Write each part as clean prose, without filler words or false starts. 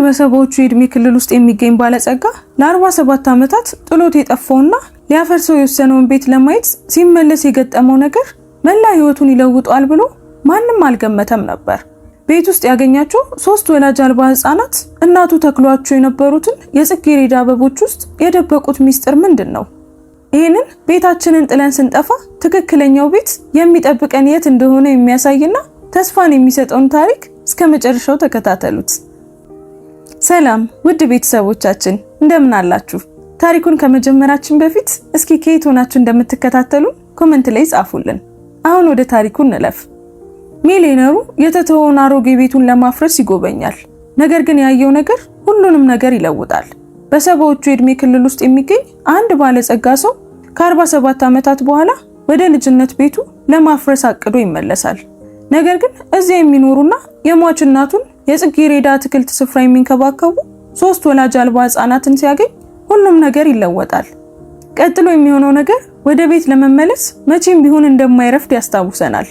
በሰባዎቹ የእድሜ ክልል ውስጥ የሚገኝ ባለጸጋ ለ47 ዓመታት ጥሎት የጠፋውና ሊያፈርሰው የወሰነውን ቤት ለማየት ሲመለስ የገጠመው ነገር መላ ህይወቱን ይለውጣል ብሎ ማንም አልገመተም ነበር። ቤት ውስጥ ያገኛቸው 3 ወላጅ አልባ ህፃናት እናቱ ተክሏቸው የነበሩትን የጽጌረዳ አበቦች ውስጥ የደበቁት ሚስጥር ምንድነው? ይሄንን ቤታችንን ጥለን ስንጠፋ ትክክለኛው ቤት የሚጠብቀን የት እንደሆነ የሚያሳይና ተስፋን የሚሰጠውን ታሪክ እስከመጨረሻው ተከታተሉት። ሰላም ውድ ቤተሰቦቻችን እንደምን አላችሁ? ታሪኩን ከመጀመራችን በፊት እስኪ ከየት ሆናችሁ እንደምትከታተሉ ኮሜንት ላይ ጻፉልን። አሁን ወደ ታሪኩ እንለፍ። ሚሊዮነሩ የተተወውን አሮጌ ቤቱን ለማፍረስ ይጎበኛል። ነገር ግን ያየው ነገር ሁሉንም ነገር ይለውጣል። በሰባዎቹ የእድሜ ክልል ውስጥ የሚገኝ አንድ ባለጸጋ ሰው ከ47 ዓመታት በኋላ ወደ ልጅነት ቤቱ ለማፍረስ አቅዶ ይመለሳል። ነገር ግን እዚያ የሚኖሩና የሟች እናቱን የጽጌረዳ አትክልት ስፍራ የሚንከባከቡ 3 ወላጅ አልባ ህፃናትን ሲያገኝ ሁሉም ነገር ይለወጣል። ቀጥሎ የሚሆነው ነገር ወደ ቤት ለመመለስ መቼም ቢሆን እንደማይረፍድ ያስታውሰናል።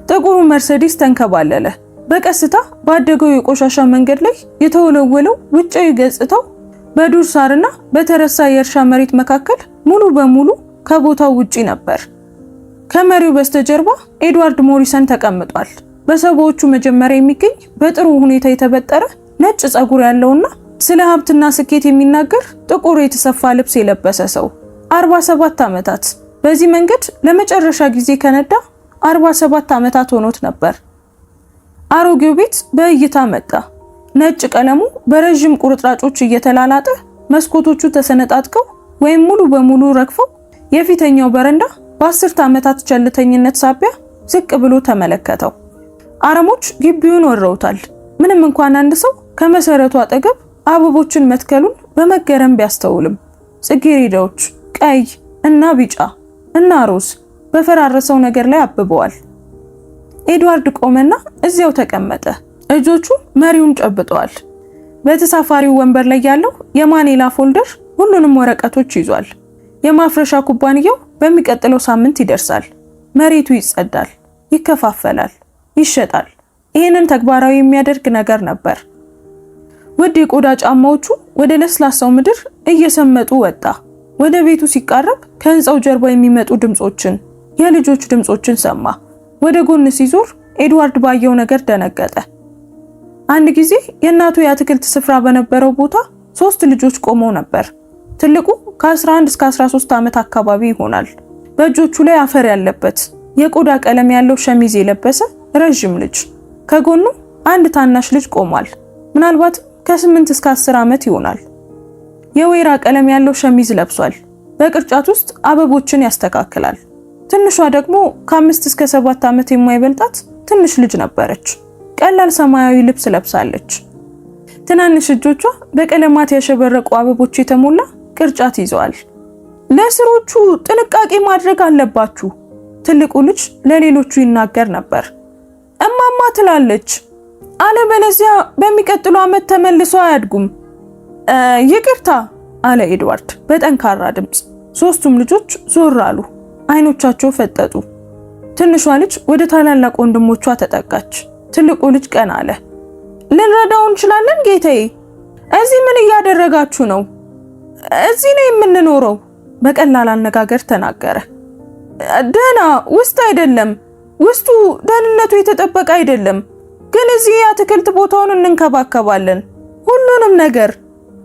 ጥቁሩ መርሴዲስ ተንከባለለ። በቀስታ ባደገው የቆሻሻ መንገድ ላይ የተወለወለው ውጫዊ ገጽታው በዱር ሳርና በተረሳ የእርሻ መሬት መካከል ሙሉ በሙሉ ከቦታው ውጪ ነበር። ከመሪው በስተጀርባ ኤድዋርድ ሞሪሰን ተቀምጧል። በሰባዎቹ መጀመሪያ የሚገኝ በጥሩ ሁኔታ የተበጠረ ነጭ ጸጉር ያለውና ስለ ሀብትና ስኬት የሚናገር ጥቁር የተሰፋ ልብስ የለበሰ ሰው 47 ዓመታት በዚህ መንገድ ለመጨረሻ ጊዜ ከነዳ 47 ዓመታት ሆኖት ነበር። አሮጌው ቤት በእይታ መጣ። ነጭ ቀለሙ በረጅም ቁርጥራጮች እየተላላጠ መስኮቶቹ ተሰነጣጥቀው ወይም ሙሉ በሙሉ ረግፈው የፊተኛው በረንዳ በ10 ዓመታት ቸልተኝነት ሳቢያ ዝቅ ብሎ ተመለከተው። አረሞች ግቢውን ወረውታል። ምንም እንኳን አንድ ሰው ከመሰረቱ አጠገብ አበቦችን መትከሉን በመገረም ቢያስተውልም ጽጌረዳዎች ቀይ እና ቢጫ እና ሮዝ በፈራረሰው ነገር ላይ አብበዋል። ኤድዋርድ ቆመና እዚያው ተቀመጠ። እጆቹ መሪውን ጨብጠዋል። በተሳፋሪው ወንበር ላይ ያለው የማኔላ ፎልደር ሁሉንም ወረቀቶች ይዟል። የማፍረሻ ኩባንያው በሚቀጥለው ሳምንት ይደርሳል። መሬቱ ይጸዳል፣ ይከፋፈላል፣ ይሸጣል። ይህንን ተግባራዊ የሚያደርግ ነገር ነበር። ውድ የቆዳ ጫማዎቹ ወደ ለስላሳው ምድር እየሰመጡ ወጣ። ወደ ቤቱ ሲቃረብ ከህንጻው ጀርባ የሚመጡ ድምጾችን፣ የልጆች ድምጾችን ሰማ። ወደ ጎን ሲዞር ኤድዋርድ ባየው ነገር ደነገጠ። አንድ ጊዜ የእናቱ የአትክልት ስፍራ በነበረው ቦታ 3 ልጆች ቆመው ነበር። ትልቁ ከ11 እስከ 13 ዓመት አካባቢ ይሆናል። በእጆቹ ላይ አፈር ያለበት የቆዳ ቀለም ያለው ሸሚዝ የለበሰ ረጅም ልጅ። ከጎኑ አንድ ታናሽ ልጅ ቆሟል። ምናልባት ከ8 እስከ 10 ዓመት ይሆናል። የወይራ ቀለም ያለው ሸሚዝ ለብሷል። በቅርጫት ውስጥ አበቦችን ያስተካክላል። ትንሿ ደግሞ ከ5 እስከ 7 ዓመት የማይበልጣት ትንሽ ልጅ ነበረች። ቀላል ሰማያዊ ልብስ ለብሳለች። ትናንሽ እጆቿ በቀለማት ያሸበረቁ አበቦች የተሞላ ቅርጫት ይዘዋል። ለስሮቹ ጥንቃቄ ማድረግ አለባችሁ፣ ትልቁ ልጅ ለሌሎቹ ይናገር ነበር። እማማ ትላለች፣ አለበለዚያ በሚቀጥለው ዓመት ተመልሰው አያድጉም። ይቅርታ አለ ኤድዋርድ በጠንካራ ድምጽ። 3ቱም ልጆች ዞር አሉ። አይኖቻቸው ፈጠጡ። ትንሿ ልጅ ወደ ታላላቅ ወንድሞቿ ተጠጋች። ትልቁ ልጅ ቀና አለ። ልንረዳው እንችላለን ጌታዬ። እዚህ ምን እያደረጋችሁ ነው? እዚህ ነው የምንኖረው በቀላል አነጋገር ተናገረ። ደህና ውስጥ አይደለም፣ ውስጡ ደህንነቱ የተጠበቀ አይደለም፣ ግን እዚህ የአትክልት ቦታውን እንንከባከባለን፣ ሁሉንም ነገር።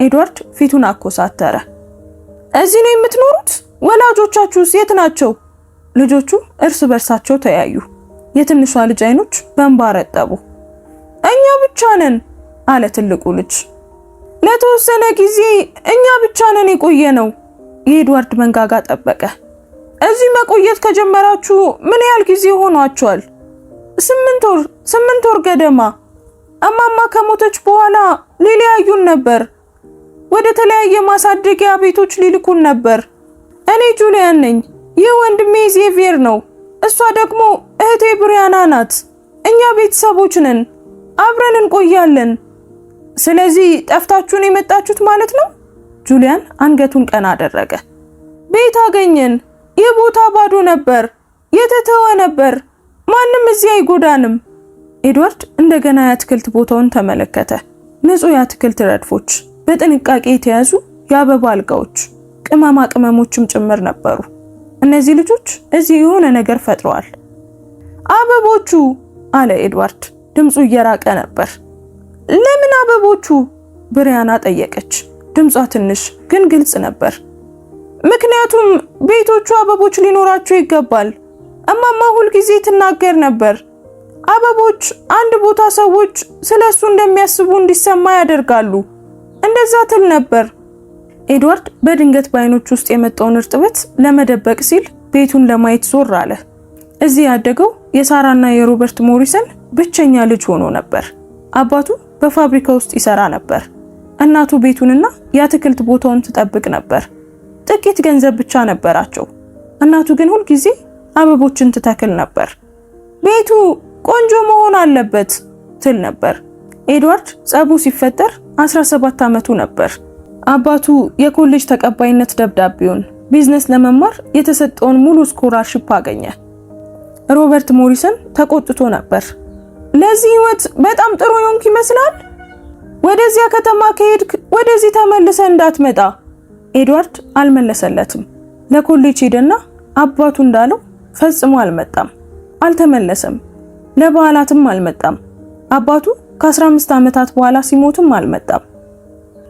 ኤድዋርድ ፊቱን አኮሳተረ። እዚህ ነው የምትኖሩት? ወላጆቻችሁስ የት ናቸው? ልጆቹ እርስ በርሳቸው ተያዩ። የትንሿ ልጅ አይኖች በእንባ ረጠቡ። እኛ ብቻ ነን አለ ትልቁ ልጅ። ለተወሰነ ጊዜ እኛ ብቻ ነን የቆየነው። የኤድዋርድ መንጋጋ ጠበቀ። እዚህ መቆየት ከጀመራችሁ ምን ያህል ጊዜ ሆኗችኋል? 8 ወር ገደማ። እማማ ከሞተች በኋላ ሊለያዩን ነበር። ወደ ተለያየ ማሳደጊያ ቤቶች ሊልኩን ነበር። እኔ ጁሊያን ነኝ። ይህ ወንድሜ ዜቪየር ነው። እሷ ደግሞ እህቴ ብሪያና ናት። እኛ ቤተሰቦች ነን። አብረን እንቆያለን። ስለዚህ ጠፍታችሁን የመጣችሁት ማለት ነው? ጁሊያን አንገቱን ቀና አደረገ። ቤት አገኘን። ይህ ቦታ ባዶ ነበር፣ የተተወ ነበር። ማንም እዚህ አይጎዳንም። ኤድዋርድ እንደገና የአትክልት ቦታውን ተመለከተ። ንጹህ የአትክልት ረድፎች፣ በጥንቃቄ የተያዙ የአበባ አልጋዎች፣ ቅመማ ቅመሞችም ጭምር ነበሩ። እነዚህ ልጆች እዚህ የሆነ ነገር ፈጥረዋል። አበቦቹ አለ ኤድዋርድ። ድምፁ እየራቀ ነበር። ለምን አበቦቹ? ብሪያና ጠየቀች። ድምጿ ትንሽ ግን ግልጽ ነበር። ምክንያቱም ቤቶቹ አበቦች ሊኖራቸው ይገባል። እማማ ሁል ጊዜ ትናገር ነበር። አበቦች አንድ ቦታ ሰዎች ስለሱ እንደሚያስቡ እንዲሰማ ያደርጋሉ። እንደዛ ትል ነበር። ኤድዋርድ በድንገት በዓይኖች ውስጥ የመጣውን እርጥበት ለመደበቅ ሲል ቤቱን ለማየት ዞር አለ። እዚህ ያደገው የሳራና የሮበርት ሞሪሰን ብቸኛ ልጅ ሆኖ ነበር። አባቱ በፋብሪካ ውስጥ ይሰራ ነበር። እናቱ ቤቱንና የአትክልት ቦታውን ትጠብቅ ነበር። ጥቂት ገንዘብ ብቻ ነበራቸው። እናቱ ግን ሁል ጊዜ አበቦችን ትተክል ነበር። ቤቱ ቆንጆ መሆን አለበት ትል ነበር። ኤድዋርድ ጸቡ ሲፈጠር 17 ዓመቱ ነበር። አባቱ የኮሌጅ ተቀባይነት ደብዳቤውን ቢዝነስ ለመማር የተሰጠውን ሙሉ ስኮላርሺፕ አገኘ። ሮበርት ሞሪሰን ተቆጥቶ ነበር። ለዚህ ህይወት በጣም ጥሩ ዮንክ ይመስላል። ወደዚያ ከተማ ከሄድክ ወደዚህ ተመልሰ እንዳትመጣ። ኤድዋርድ አልመለሰለትም። ለኮሌጅ ሄደና አባቱ እንዳለው ፈጽሞ አልመጣም፣ አልተመለሰም። ለበዓላትም አልመጣም። አባቱ ከ15 ዓመታት በኋላ ሲሞትም አልመጣም።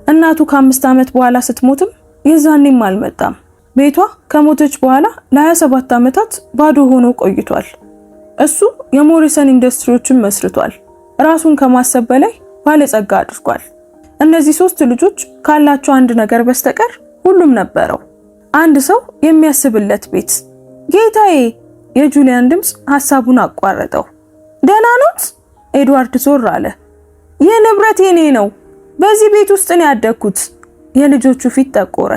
እናቱ ከ5 ዓመት በኋላ ስትሞትም የዛኔም አልመጣም። ቤቷ ከሞተች በኋላ ለ27 ዓመታት ባዶ ሆኖ ቆይቷል። እሱ የሞሪሰን ኢንዱስትሪዎችን መስርቷል። ራሱን ከማሰብ በላይ ባለጸጋ አድርጓል። እነዚህ 3 ልጆች ካላቸው አንድ ነገር በስተቀር ሁሉም ነበረው፣ አንድ ሰው የሚያስብለት ቤት። ጌታዬ! የጁሊያን ድምፅ ሐሳቡን አቋረጠው። ደህና ኖት? ኤድዋርድ ዞር አለ። ይህ ንብረት የኔ ነው። በዚህ ቤት ውስጥ ነው ያደግኩት። የልጆቹ ፊት ጠቆረ።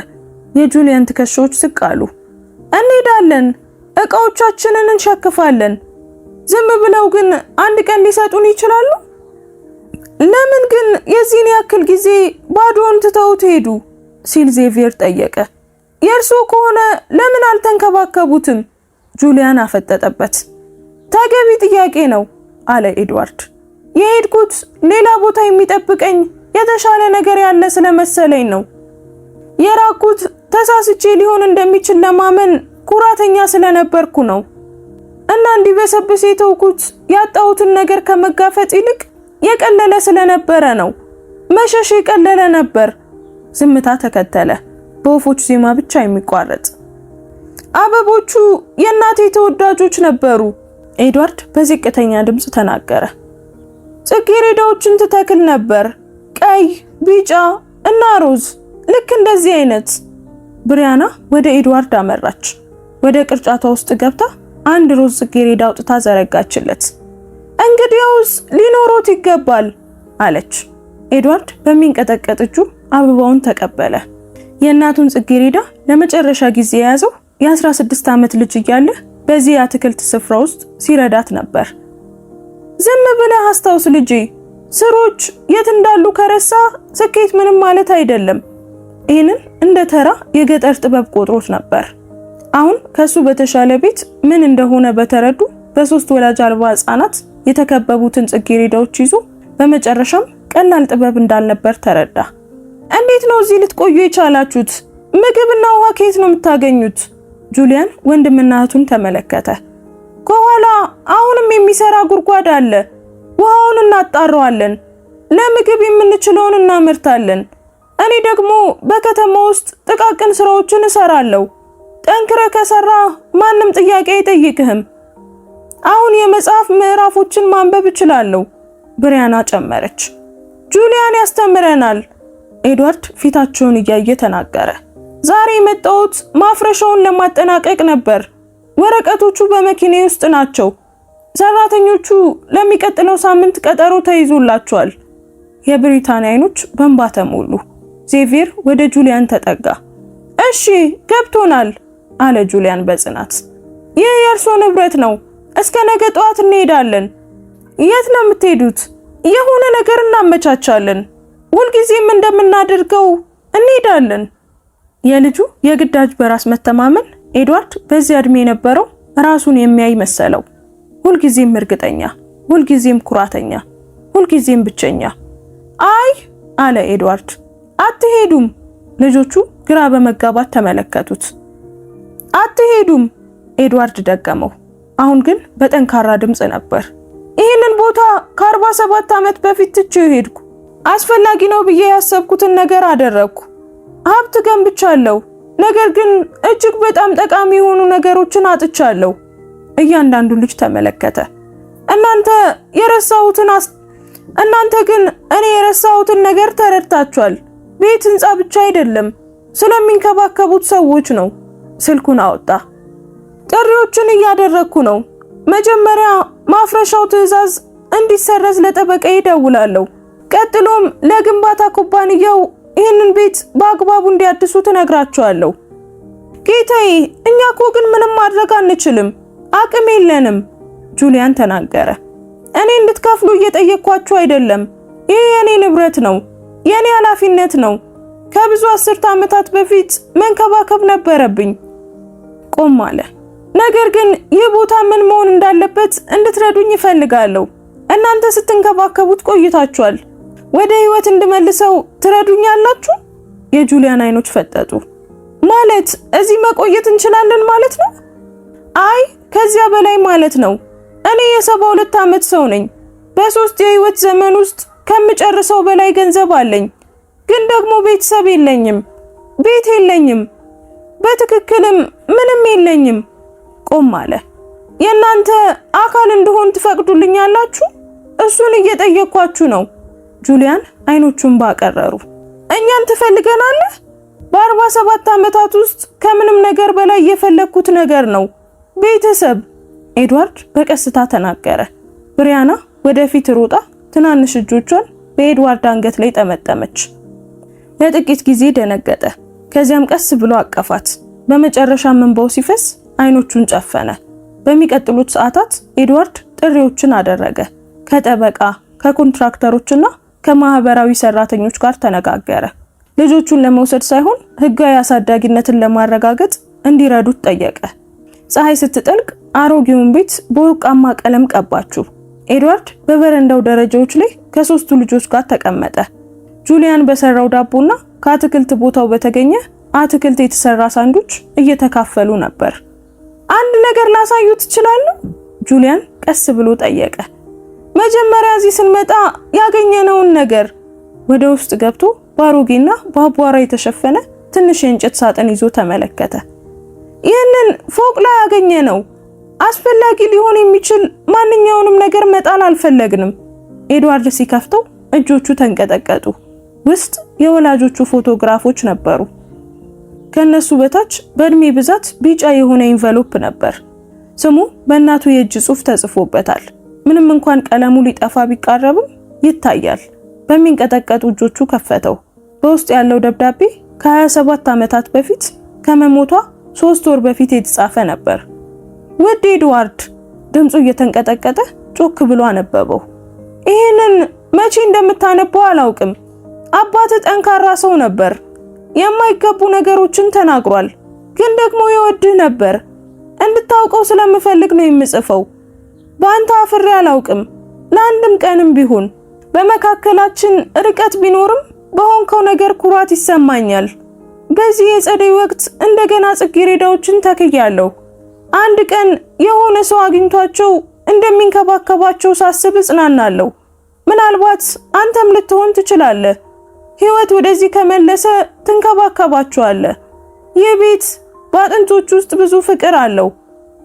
የጁሊያን ትከሻዎች ዝቅ አሉ። እንሄዳለን፣ ዕቃዎቻችንን እንሸክፋለን። ዝም ብለው ግን አንድ ቀን ሊሰጡን ይችላሉ? ለምን ግን የዚህን ያክል ጊዜ ባዶውን ትተውት ሄዱ? ሲል ዜቪየር ጠየቀ። የእርሱ ከሆነ ለምን አልተንከባከቡትም? ጁሊያን አፈጠጠበት። ተገቢ ጥያቄ ነው አለ ኤድዋርድ። የሄድኩት ሌላ ቦታ የሚጠብቀኝ የተሻለ ነገር ያለ ስለመሰለኝ ነው። የራኩት ተሳስቼ ሊሆን እንደሚችል ለማመን ኩራተኛ ስለነበርኩ ነው። እና እንዲበሰብስ የተውኩት ያጣሁትን ነገር ከመጋፈጥ ይልቅ የቀለለ ስለነበረ ነው። መሸሽ የቀለለ ነበር። ዝምታ ተከተለ፣ በወፎች ዜማ ብቻ የሚቋረጥ። አበቦቹ የእናቴ ተወዳጆች ነበሩ፣ ኤድዋርድ በዝቅተኛ ድምፅ ተናገረ። ጽጌረዳዎችን ትተክል ነበር፣ ቀይ፣ ቢጫ እና ሮዝ፣ ልክ እንደዚህ አይነት። ብሪያና ወደ ኤድዋርድ አመራች። ወደ ቅርጫቷ ውስጥ ገብታ አንድ ሮዝ ጽጌረዳ አውጥታ ዘረጋችለት። እንግዲያውስ ሊኖሮት ይገባል አለች። ኤድዋርድ በሚንቀጠቀጥ እጁ አበባውን ተቀበለ። የእናቱን ጽጌረዳ ለመጨረሻ ጊዜ የያዘው የ16 ዓመት ልጅ እያለ በዚህ የአትክልት ስፍራ ውስጥ ሲረዳት ነበር። ዝም ብለህ አስታውስ ልጄ፣ ስሮች የት እንዳሉ ከረሳ ስኬት ምንም ማለት አይደለም። ይህንን እንደ ተራ የገጠር ጥበብ ቆጥሮት ነበር። አሁን ከሱ በተሻለ ቤት ምን እንደሆነ በተረዱ በ3 ወላጅ አልባ ህፃናት የተከበቡትን ጽጌረዳዎች ይዞ በመጨረሻም ቀላል ጥበብ እንዳልነበር ተረዳ። እንዴት ነው እዚህ ልትቆዩ የቻላችሁት? ምግብና ውሃ ከየት ነው የምታገኙት? ጁሊያን ወንድምና እህቱን ተመለከተ። ከኋላ አሁንም የሚሰራ ጉድጓድ አለ። ውሃውን እናጣራዋለን። ለምግብ የምንችለውን እናመርታለን። እኔ ደግሞ በከተማ ውስጥ ጥቃቅን ስራዎችን እሰራለሁ። ጠንክረ ከሰራ ማንም ጥያቄ አይጠይቅህም። አሁን የመጽሐፍ ምዕራፎችን ማንበብ እችላለሁ፣ ብሪያና ጨመረች። ጁሊያን ያስተምረናል፣ ኤድዋርድ ፊታቸውን እያየ ተናገረ። ዛሬ የመጣሁት ማፍረሻውን ለማጠናቀቅ ነበር። ወረቀቶቹ በመኪናዬ ውስጥ ናቸው። ሰራተኞቹ ለሚቀጥለው ሳምንት ቀጠሮ ተይዞላቸዋል። የብሪታንያ አይኖች በእንባ ተሞሉ። ዜቪየር ወደ ጁሊያን ተጠጋ። እሺ ገብቶናል አለ ጁሊያን በጽናት። ይህ የእርሶ ንብረት ነው። እስከ ነገ ጠዋት እንሄዳለን። የት ነው የምትሄዱት? የሆነ ነገር እናመቻቻለን። ሁልጊዜም እንደምናደርገው እንሄዳለን። የልጁ የግዳጅ በራስ መተማመን ኤድዋርድ በዚህ እድሜ የነበረው ራሱን የሚያይ መሰለው። ሁልጊዜም እርግጠኛ፣ ሁልጊዜም ኩራተኛ፣ ሁልጊዜም ብቸኛ። አይ አለ ኤድዋርድ። አትሄዱም። ልጆቹ ግራ በመጋባት ተመለከቱት። አትሄዱም ኤድዋርድ ደገመው። አሁን ግን በጠንካራ ድምጽ ነበር። ይህንን ቦታ ከ47 ዓመት በፊት ትቼው ሄድኩ። አስፈላጊ ነው ብዬ ያሰብኩትን ነገር አደረግኩ። ሀብት ገንብቻለሁ፣ ነገር ግን እጅግ በጣም ጠቃሚ የሆኑ ነገሮችን አጥቻለሁ። እያንዳንዱ ልጅ ተመለከተ። እናንተ ግን እኔ የረሳሁትን ነገር ተረድታችኋል። ቤት ህንጻ ብቻ አይደለም፣ ስለሚንከባከቡት ሰዎች ነው። ስልኩን አወጣ። ጥሪዎችን እያደረግኩ ነው። መጀመሪያ ማፍረሻው ትዕዛዝ እንዲሰረዝ ለጠበቃዬ እደውላለሁ። ቀጥሎም ለግንባታ ኩባንያው ይህንን ቤት በአግባቡ እንዲያድሱ ትነግራቸዋለሁ። ጌታዬ፣ እኛ እኮ ግን ምንም ማድረግ አንችልም፣ አቅም የለንም ጁሊያን ተናገረ። እኔ እንድትከፍሉ እየጠየቅኳችሁ አይደለም። ይህ የኔ ንብረት ነው፣ የኔ ኃላፊነት ነው። ከብዙ 10 ዓመታት በፊት መንከባከብ ነበረብኝ። ቆም አለ። ነገር ግን ይህ ቦታ ምን መሆን እንዳለበት እንድትረዱኝ እፈልጋለሁ። እናንተ ስትንከባከቡት ቆይታችኋል። ወደ ህይወት እንድመልሰው ትረዱኛላችሁ? የጁሊያን አይኖች ፈጠጡ። ማለት እዚህ መቆየት እንችላለን ማለት ነው? አይ ከዚያ በላይ ማለት ነው። እኔ የ72 ዓመት ሰው ነኝ። በ3 የህይወት ዘመን ውስጥ ከምጨርሰው በላይ ገንዘብ አለኝ። ግን ደግሞ ቤተሰብ የለኝም፣ ቤት የለኝም፣ በትክክልም ምንም የለኝም። ቆም አለ። የእናንተ አካል እንደሆን ትፈቅዱልኛላችሁ? እሱን እየጠየቅኳችሁ ነው። ጁሊያን አይኖቹን ባቀረሩ። እኛን ትፈልገናለህ? በ47 ዓመታት ውስጥ ከምንም ነገር በላይ የፈለኩት ነገር ነው ቤተሰብ፣ ኤድዋርድ በቀስታ ተናገረ። ብሪያና ወደፊት ሮጣ ትናንሽ እጆቿን በኤድዋርድ አንገት ላይ ጠመጠመች። ለጥቂት ጊዜ ደነገጠ። ከዚያም ቀስ ብሎ አቀፋት። በመጨረሻም እንባው ሲፈስ አይኖቹን ጨፈነ። በሚቀጥሉት ሰዓታት ኤድዋርድ ጥሪዎችን አደረገ። ከጠበቃ፣ ከኮንትራክተሮችና ከማህበራዊ ሰራተኞች ጋር ተነጋገረ። ልጆቹን ለመውሰድ ሳይሆን ህጋዊ አሳዳጊነትን ለማረጋገጥ እንዲረዱት ጠየቀ። ፀሐይ ስትጠልቅ አሮጌውን ቤት በወርቃማ ቀለም ቀባችው። ኤድዋርድ በበረንዳው ደረጃዎች ላይ ከ3ቱ ልጆች ጋር ተቀመጠ። ጁሊያን በሰራው ዳቦና ከአትክልት ቦታው በተገኘ አትክልት የተሰራ ሳንዱች እየተካፈሉ ነበር። አንድ ነገር ላሳዩ ትችላለህ? ጁሊያን ቀስ ብሎ ጠየቀ። መጀመሪያ እዚህ ስንመጣ ያገኘነውን ነገር። ወደ ውስጥ ገብቶ ባሮጌና በአቧራ የተሸፈነ ትንሽ የእንጨት ሳጥን ይዞ ተመለከተ። ይህንን ፎቅ ላይ ያገኘነው አስፈላጊ ሊሆን የሚችል ማንኛውንም ነገር መጣል አልፈለግንም። ኤድዋርድ ሲከፍተው እጆቹ ተንቀጠቀጡ። ውስጥ የወላጆቹ ፎቶግራፎች ነበሩ። ከነሱ በታች በእድሜ ብዛት ቢጫ የሆነ ኢንቨሎፕ ነበር። ስሙ በእናቱ የእጅ ጽሑፍ ተጽፎበታል። ምንም እንኳን ቀለሙ ሊጠፋ ቢቃረብም ይታያል። በሚንቀጠቀጡ እጆቹ ከፈተው። በውስጥ ያለው ደብዳቤ ከ27 ዓመታት በፊት ከመሞቷ 3 ወር በፊት የተጻፈ ነበር። ውድ ኤድዋርድ፣ ድምፁ እየተንቀጠቀጠ ጮክ ብሎ አነበበው። ይሄንን መቼ እንደምታነበው አላውቅም። አባት ጠንካራ ሰው ነበር። የማይገቡ ነገሮችን ተናግሯል፣ ግን ደግሞ ይወድህ ነበር። እንድታውቀው ስለምፈልግ ነው የምጽፈው። በአንተ አፍሬ አላውቅም፣ ለአንድም ቀንም ቢሆን። በመካከላችን ርቀት ቢኖርም በሆንከው ነገር ኩራት ይሰማኛል። በዚህ የጸደይ ወቅት እንደገና ጽጌረዳዎችን ተክያለሁ። አንድ ቀን የሆነ ሰው አግኝቷቸው እንደሚንከባከባቸው ሳስብ እጽናናለሁ። ምናልባት አንተም ልትሆን ትችላለህ። ህይወት ወደዚህ ከመለሰ ትንከባከባቸዋለህ። ይህ ቤት በአጥንቶች ውስጥ ብዙ ፍቅር አለው።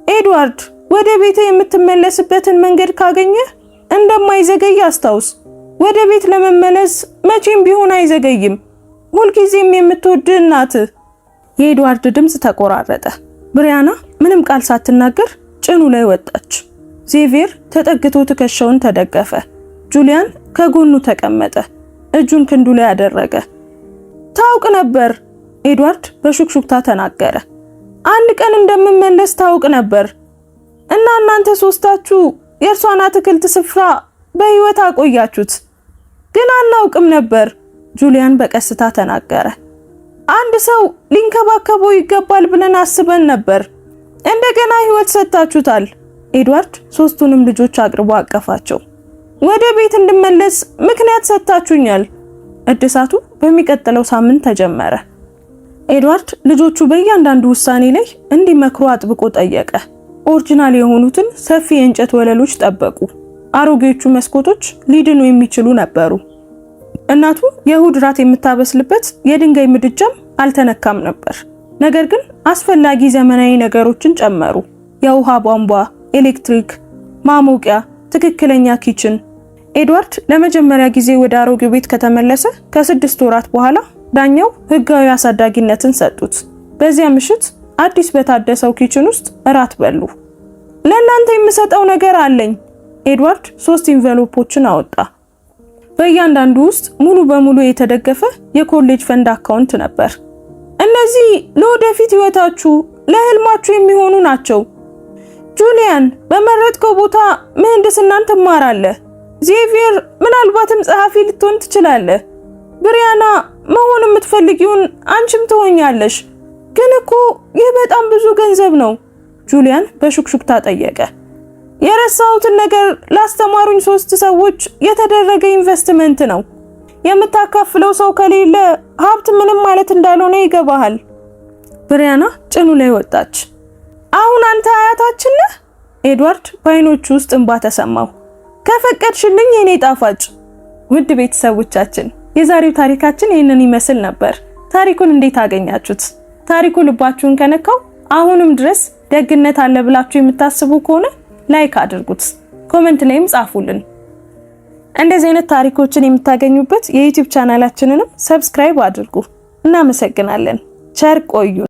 ኤድዋርድ፣ ወደ ቤት የምትመለስበትን መንገድ ካገኘህ እንደማይዘገይ አስታውስ። ወደ ቤት ለመመለስ መቼም ቢሆን አይዘገይም። ሁልጊዜም የምትወድህ እናትህ። የኤድዋርድ ድምጽ ተቆራረጠ። ብሪያና ምንም ቃል ሳትናገር ጭኑ ላይ ወጣች። ዜቪየር ተጠግቶ ትከሻውን ተደገፈ። ጁሊያን ከጎኑ ተቀመጠ። እጁን ክንዱ ላይ አደረገ። ታውቅ ነበር፣ ኤድዋርድ በሹክሹክታ ተናገረ። አንድ ቀን እንደምመለስ ታውቅ ነበር እና እናንተ ሶስታችሁ የእርሷን አትክልት ስፍራ በህይወት አቆያችሁት። ግን አናውቅም ነበር፣ ጁሊያን በቀስታ ተናገረ። አንድ ሰው ሊንከባከበው ይገባል ብለን አስበን ነበር። እንደገና ህይወት ሰጣችሁታል። ኤድዋርድ 3ቱንም ልጆች አቅርቦ አቀፋቸው። ወደ ቤት እንድመለስ ምክንያት ሰጣችሁኛል። እድሳቱ በሚቀጥለው ሳምንት ተጀመረ። ኤድዋርድ ልጆቹ በእያንዳንዱ ውሳኔ ላይ እንዲመክሩ አጥብቆ ጠየቀ። ኦሪጂናል የሆኑትን ሰፊ የእንጨት ወለሎች ጠበቁ። አሮጌዎቹ መስኮቶች ሊድኑ የሚችሉ ነበሩ። እናቱ የእሁድ ራት የምታበስልበት የድንጋይ ምድጃም አልተነካም ነበር። ነገር ግን አስፈላጊ ዘመናዊ ነገሮችን ጨመሩ። የውሃ ቧንቧ፣ ኤሌክትሪክ፣ ማሞቂያ፣ ትክክለኛ ኪችን። ኤድዋርድ ለመጀመሪያ ጊዜ ወደ አሮጌው ቤት ከተመለሰ ከ6 ወራት በኋላ ዳኛው ህጋዊ አሳዳጊነትን ሰጡት። በዚያ ምሽት አዲስ በታደሰው ኪችን ውስጥ እራት በሉ። ለእናንተ የምሰጠው ነገር አለኝ። ኤድዋርድ 3 ኢንቨሎፖችን አወጣ። በእያንዳንዱ ውስጥ ሙሉ በሙሉ የተደገፈ የኮሌጅ ፈንድ አካውንት ነበር። እነዚህ ለወደፊት ህይወታችሁ፣ ለህልማችሁ የሚሆኑ ናቸው። ጁሊያን፣ በመረጥከው ቦታ ምህንድስናን ትማራለህ። ዜቪየር፣ ምናልባትም ጸሐፊ ልትሆን ትችላለህ። ብሪያና፣ መሆን የምትፈልጊውን አንቺም ትሆኛለሽ። ግን እኮ ይህ በጣም ብዙ ገንዘብ ነው። ጁሊያን በሹክሹክታ ጠየቀ። የረሳሁትን ነገር ላስተማሩኝ 3 ሰዎች የተደረገ ኢንቨስትመንት ነው። የምታካፍለው ሰው ከሌለ ሀብት ምንም ማለት እንዳልሆነ ይገባሃል። ብሪያና ጭኑ ላይ ወጣች። አሁን አንተ አያታችን ነህ? ኤድዋርድ በዓይኖቹ ውስጥ እንባ ተሰማው። ከፈቀድሽልኝ የኔ ጣፋጭ። ውድ ቤተሰቦቻችን የዛሬው ታሪካችን ይህንን ይመስል ነበር። ታሪኩን እንዴት አገኛችሁት? ታሪኩ ልባችሁን ከነካው አሁንም ድረስ ደግነት አለ ብላችሁ የምታስቡ ከሆነ ላይክ አድርጉት፣ ኮሜንት ላይም ጻፉልን። እንደዚህ አይነት ታሪኮችን የምታገኙበት የዩቲዩብ ቻናላችንንም ሰብስክራይብ አድርጉ። እናመሰግናለን። ቸር ቆዩ።